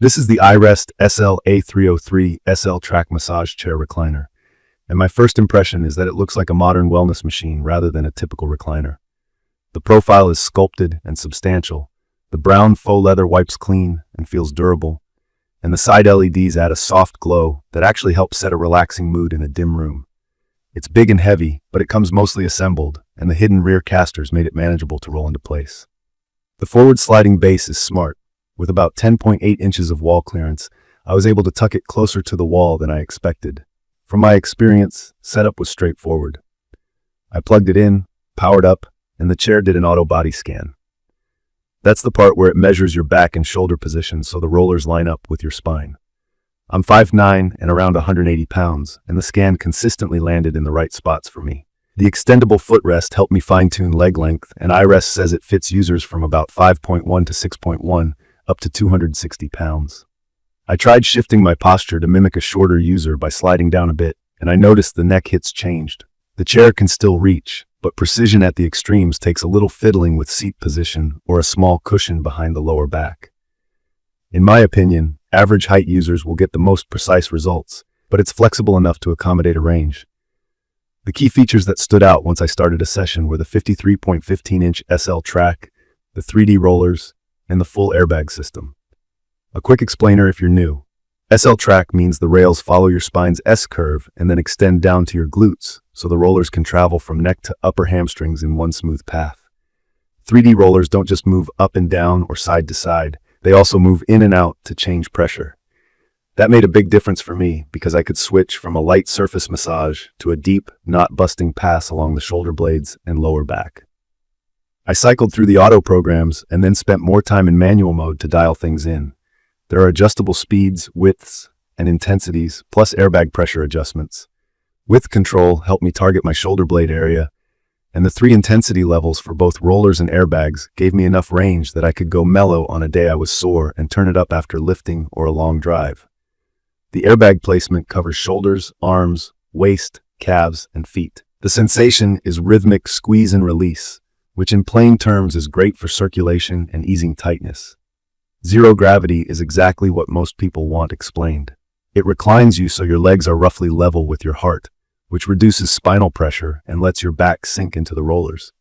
This is the iRest SL-A303 SL Track Massage Chair Recliner, and my first impression is that it looks like a modern wellness machine rather than a typical recliner. The profile is sculpted and substantial, the brown faux leather wipes clean and feels durable, and the side LEDs add a soft glow that actually helps set a relaxing mood in a dim room. It's big and heavy, but it comes mostly assembled, and the hidden rear casters made it manageable to roll into place. The forward sliding base is smart. With about 10.8 inches of wall clearance, I was able to tuck it closer to the wall than I expected. From my experience, setup was straightforward. I plugged it in, powered up, and the chair did an auto body scan. That's the part where it measures your back and shoulder position so the rollers line up with your spine. I'm 5'9" and around 180 pounds, and the scan consistently landed in the right spots for me. The extendable footrest helped me fine-tune leg length, and iRest says it fits users from about 5.1 to 6.1, up to 260 pounds. I tried shifting my posture to mimic a shorter user by sliding down a bit, and I noticed the neck hits changed. The chair can still reach, but precision at the extremes takes a little fiddling with seat position or a small cushion behind the lower back. In my opinion, average height users will get the most precise results, but it's flexible enough to accommodate a range. The key features that stood out once I started a session were the 53.15-inch SL track, the 3D rollers, and the full airbag system. A quick explainer if you're new. SL track means the rails follow your spine's S-curve and then extend down to your glutes, so the rollers can travel from neck to upper hamstrings in one smooth path. 3D rollers don't just move up and down or side to side, they also move in and out to change pressure. That made a big difference for me because I could switch from a light surface massage to a deep, knot-busting pass along the shoulder blades and lower back. I cycled through the auto programs and then spent more time in manual mode to dial things in. There are adjustable speeds, widths, and intensities, plus airbag pressure adjustments. Width control helped me target my shoulder blade area, and the 3 intensity levels for both rollers and airbags gave me enough range that I could go mellow on a day I was sore and turn it up after lifting or a long drive. The airbag placement covers shoulders, arms, waist, calves, and feet. The sensation is rhythmic squeeze and release, which in plain terms is great for circulation and easing tightness. Zero gravity is exactly what most people want explained. It reclines you so your legs are roughly level with your heart, which reduces spinal pressure and lets your back sink into the rollers.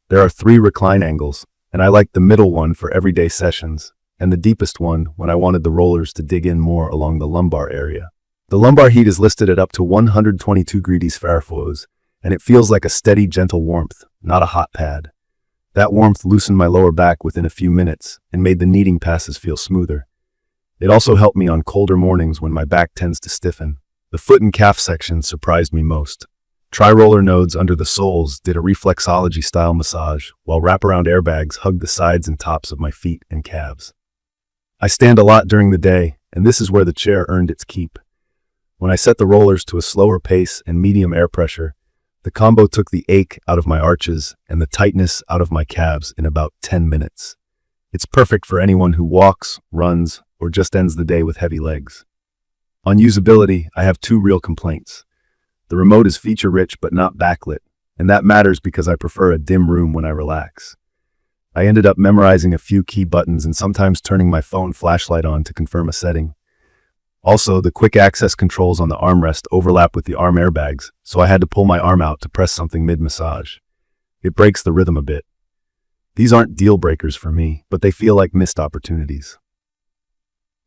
There are 3 recline angles, and I like the middle one for everyday sessions, and the deepest one when I wanted the rollers to dig in more along the lumbar area. The lumbar heat is listed at up to 122 degrees Fahrenheit, and it feels like a steady, gentle warmth, not a hot pad. That warmth loosened my lower back within a few minutes and made the kneading passes feel smoother. It also helped me on colder mornings when my back tends to stiffen. The foot and calf section surprised me most. Tri-roller nodes under the soles did a reflexology-style massage, while wraparound airbags hugged the sides and tops of my feet and calves. I stand a lot during the day, and this is where the chair earned its keep. When I set the rollers to a slower pace and medium air pressure, the combo took the ache out of my arches and the tightness out of my calves in about 10 minutes. It's perfect for anyone who walks, runs, or just ends the day with heavy legs. On usability, I have 2 real complaints. The remote is feature-rich but not backlit, and that matters because I prefer a dim room when I relax. I ended up memorizing a few key buttons and sometimes turning my phone flashlight on to confirm a setting. Also, the quick access controls on the armrest overlap with the arm airbags, so I had to pull my arm out to press something mid-massage. It breaks the rhythm a bit. These aren't deal breakers for me, but they feel like missed opportunities.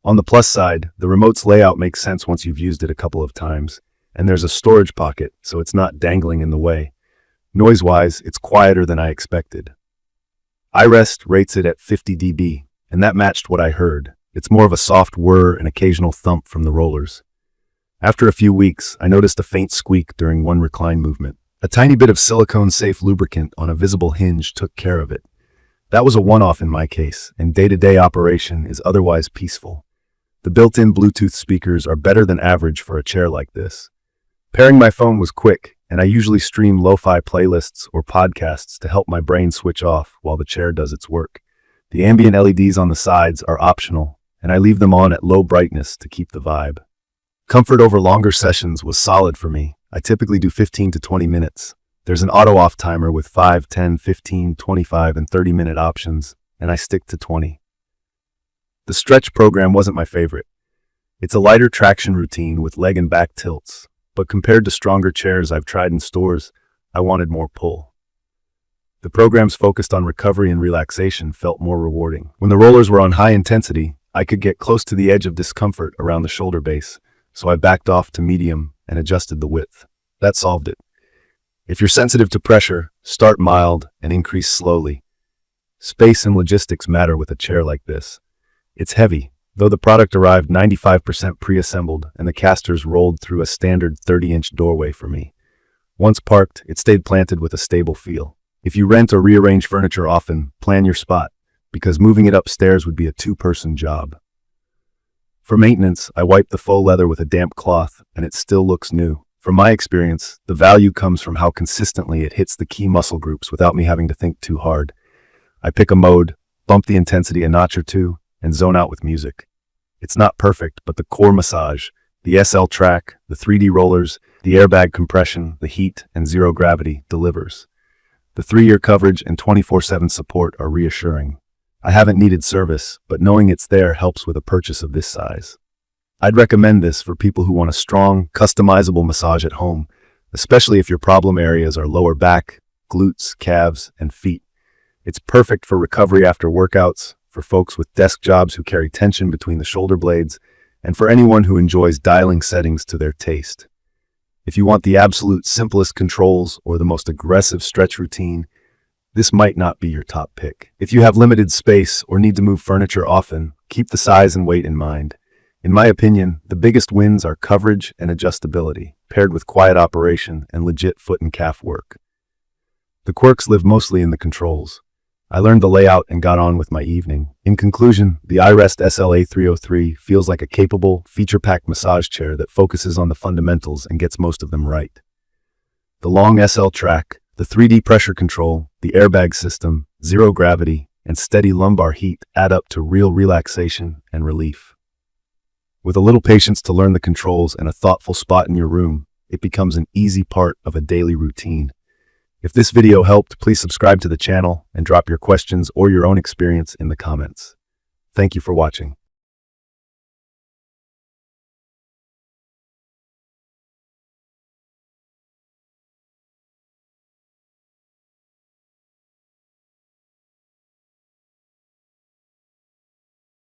On the plus side, the remote's layout makes sense once you've used it a couple of times, and there's a storage pocket, so it's not dangling in the way. Noise-wise, it's quieter than I expected. iRest rates it at 50 dB, and that matched what I heard. It's more of a soft whir and occasional thump from the rollers. After a few weeks, I noticed a faint squeak during one recline movement. A tiny bit of silicone-safe lubricant on a visible hinge took care of it. That was a one-off in my case, and day-to-day operation is otherwise peaceful. The built-in Bluetooth speakers are better than average for a chair like this. Pairing my phone was quick, and I usually stream lo-fi playlists or podcasts to help my brain switch off while the chair does its work. The ambient LEDs on the sides are optional, and I leave them on at low brightness to keep the vibe. Comfort over longer sessions was solid for me. I typically do 15 to 20 minutes. There's an auto-off timer with 5, 10, 15, 25, and 30-minute options, and I stick to 20. The stretch program wasn't my favorite. It's a lighter traction routine with leg and back tilts, but compared to stronger chairs I've tried in stores, I wanted more pull. The programs focused on recovery and relaxation felt more rewarding. When the rollers were on high intensity, I could get close to the edge of discomfort around the shoulder base, so I backed off to medium and adjusted the width. That solved it. If you're sensitive to pressure, start mild and increase slowly. Space and logistics matter with a chair like this. It's heavy, though the product arrived 95% pre-assembled and the casters rolled through a standard 30-inch doorway for me. Once parked, it stayed planted with a stable feel. If you rent or rearrange furniture often, plan your spot, because moving it upstairs would be a two-person job. For maintenance, I wipe the faux leather with a damp cloth, and it still looks new. From my experience, the value comes from how consistently it hits the key muscle groups without me having to think too hard. I pick a mode, bump the intensity a notch or two, and zone out with music. It's not perfect, but the core massage, the SL track, the 3D rollers, the airbag compression, the heat, and zero gravity delivers. The 3-year coverage and 24/7 support are reassuring. I haven't needed service, but knowing it's there helps with a purchase of this size. I'd recommend this for people who want a strong, customizable massage at home, especially if your problem areas are lower back, glutes, calves, and feet. It's perfect for recovery after workouts, for folks with desk jobs who carry tension between the shoulder blades, and for anyone who enjoys dialing settings to their taste. If you want the absolute simplest controls or the most aggressive stretch routine, this might not be your top pick. If you have limited space or need to move furniture often, keep the size and weight in mind. In my opinion, the biggest wins are coverage and adjustability, paired with quiet operation and legit foot and calf work. The quirks live mostly in the controls. I learned the layout and got on with my evening. In conclusion, the iRest SL-A303 feels like a capable, feature-packed massage chair that focuses on the fundamentals and gets most of them right. The long SL track, the 3D pressure control, the airbag system, zero gravity, and steady lumbar heat add up to real relaxation and relief. With a little patience to learn the controls and a thoughtful spot in your room, it becomes an easy part of a daily routine. If this video helped, please subscribe to the channel and drop your questions or your own experience in the comments. Thank you for watching.